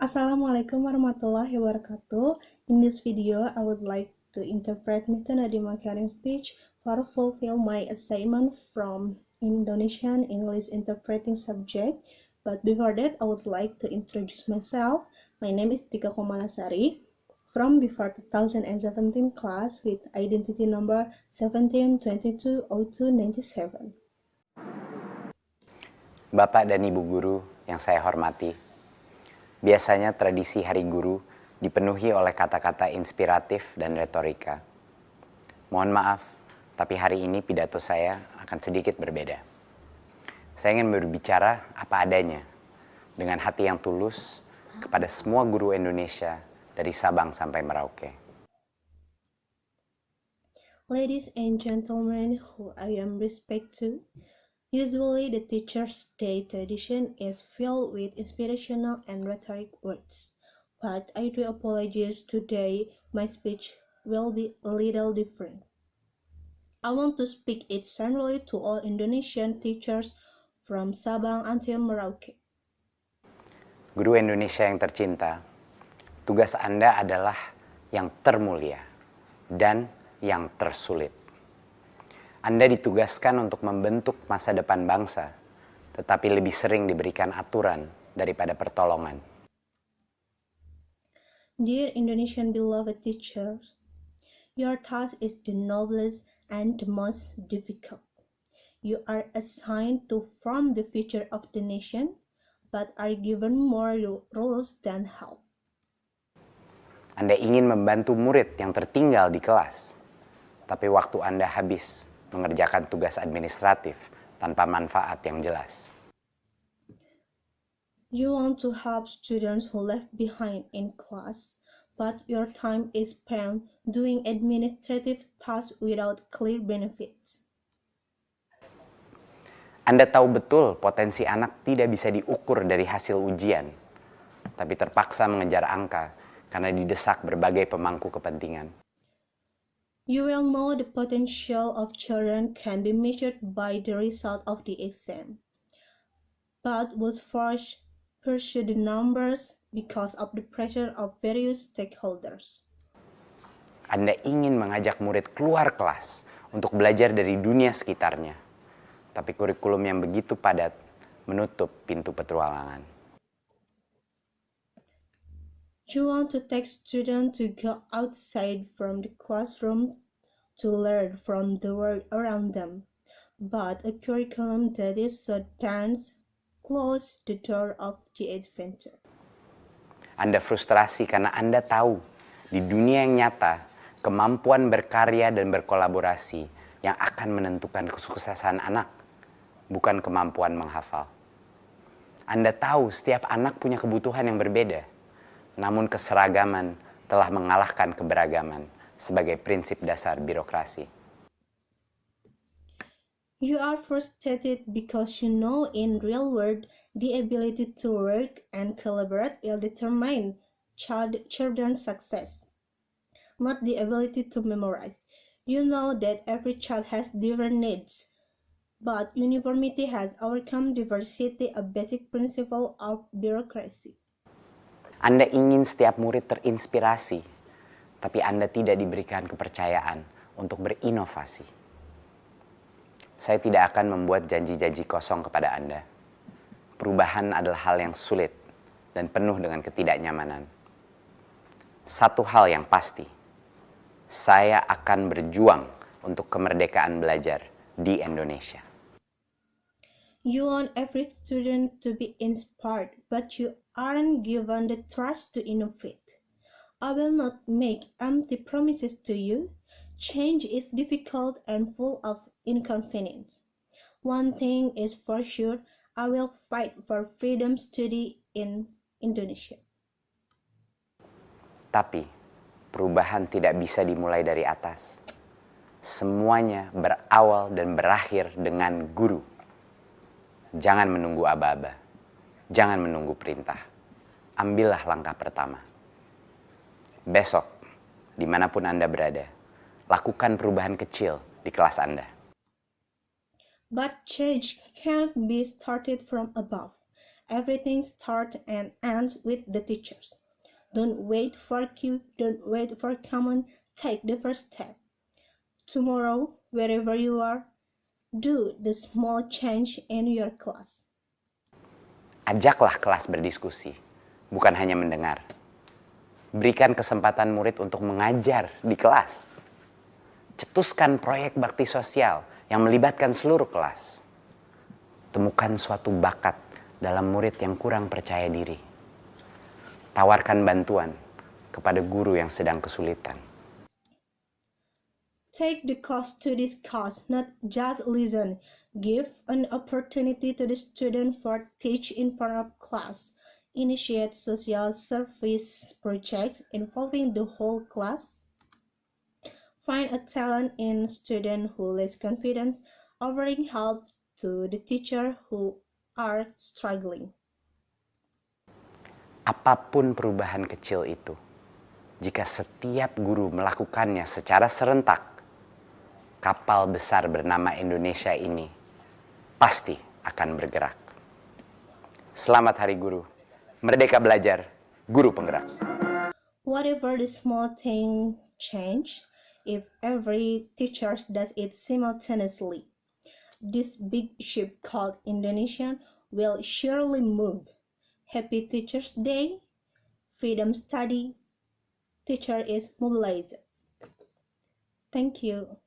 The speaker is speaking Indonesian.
Assalamualaikum warahmatullahi wabarakatuh. In this video, I would like to interpret Mr. Nadiem Makarim's speech for fulfill my assignment from Indonesian English interpreting subject. But before that, I would like to introduce myself. My name is Tika Komalasari from before 2017 class with identity number 17220297. Bapak dan Ibu Guru yang saya hormati, biasanya tradisi Hari Guru dipenuhi oleh kata-kata inspiratif dan retorika. Mohon maaf, tapi hari ini pidato saya akan sedikit berbeda. Saya ingin berbicara apa adanya, dengan hati yang tulus kepada semua guru Indonesia dari Sabang sampai Merauke. Ladies and gentlemen who I am respect to, usually the Teacher's Day tradition is filled with inspirational and rhetoric words. But I do apologize today, my speech will be a little different. I want to speak it generally to all Indonesian teachers from Sabang until Merauke. Guru Indonesia yang tercinta, tugas Anda adalah yang termulia dan yang tersulit. Anda ditugaskan untuk membentuk masa depan bangsa, tetapi lebih sering diberikan aturan daripada pertolongan. Dear Indonesian beloved teachers, your task is the noblest and the most difficult. You are assigned to form the future of the nation, but are given more roles than help. Anda ingin membantu murid yang tertinggal di kelas, tapi waktu Anda habis mengerjakan tugas administratif tanpa manfaat yang jelas. You want to help students who left behind in class, but your time is spent doing administrative tasks without clear benefits. Anda tahu betul potensi anak tidak bisa diukur dari hasil ujian, tapi terpaksa mengejar angka karena didesak berbagai pemangku kepentingan. You will know the potential of children can be measured by the result of the exam, but was forced pursue the numbers because of the pressure of various stakeholders. Anda ingin mengajak murid keluar kelas untuk belajar dari dunia sekitarnya, tapi kurikulum yang begitu padat menutup pintu petualangan. You want to take students to go outside from the classroom to learn from the world around them, but a curriculum that is so dense closes the door of the adventure. Anda frustrasi karena Anda tahu di dunia yang nyata, kemampuan berkarya dan berkolaborasi yang akan menentukan kesuksesan anak, bukan kemampuan menghafal. Anda tahu setiap anak punya kebutuhan yang berbeda, namun keseragaman telah mengalahkan keberagaman sebagai prinsip dasar birokrasi. You are frustrated because you know in real world the ability to work and collaborate will determine children's success, not the ability to memorize. You know that every child has different needs, but uniformity has overcome diversity, a basic principle of bureaucracy. Anda ingin setiap murid terinspirasi, tapi Anda tidak diberikan kepercayaan untuk berinovasi. Saya tidak akan membuat janji-janji kosong kepada Anda. Perubahan adalah hal yang sulit dan penuh dengan ketidaknyamanan. Satu hal yang pasti, saya akan berjuang untuk kemerdekaan belajar di Indonesia. You want every student to be inspired, but you aren't given the trust to innovate. I will not make empty promises to you. Change is difficult and full of inconvenience. One thing is for sure, I will fight for freedom study in Indonesia. Tapi perubahan tidak bisa dimulai dari atas. Semuanya berawal dan berakhir dengan guru. Jangan menunggu aba-aba. Jangan menunggu perintah. Ambillah langkah pertama. Besok, dimanapun Anda berada, lakukan perubahan kecil di kelas Anda. But change can't be started from above. Everything starts and ends with the teachers. Don't wait for cue, don't wait for command, take the first step. Tomorrow, wherever you are, do the small change in your class. Ajaklah kelas berdiskusi, bukan hanya mendengar. Berikan kesempatan murid untuk mengajar di kelas. Cetuskan proyek bakti sosial yang melibatkan seluruh kelas. Temukan suatu bakat dalam murid yang kurang percaya diri. Tawarkan bantuan kepada guru yang sedang kesulitan. Take the class to discuss, not just listen. Give an opportunity to the student for teach in front of class. Initiate social service projects involving the whole class. Find a talent in student who lacks confidence, offering help to the teacher who are struggling. Apapun perubahan kecil itu, jika setiap guru melakukannya secara serentak, kapal besar bernama Indonesia ini pasti akan bergerak. Selamat Hari Guru. Merdeka belajar, guru penggerak. Whatever the small thing change, if every teacher does it simultaneously, this big ship called Indonesia will surely move. Happy Teachers Day, Freedom Study, teacher is mobilized. Thank you.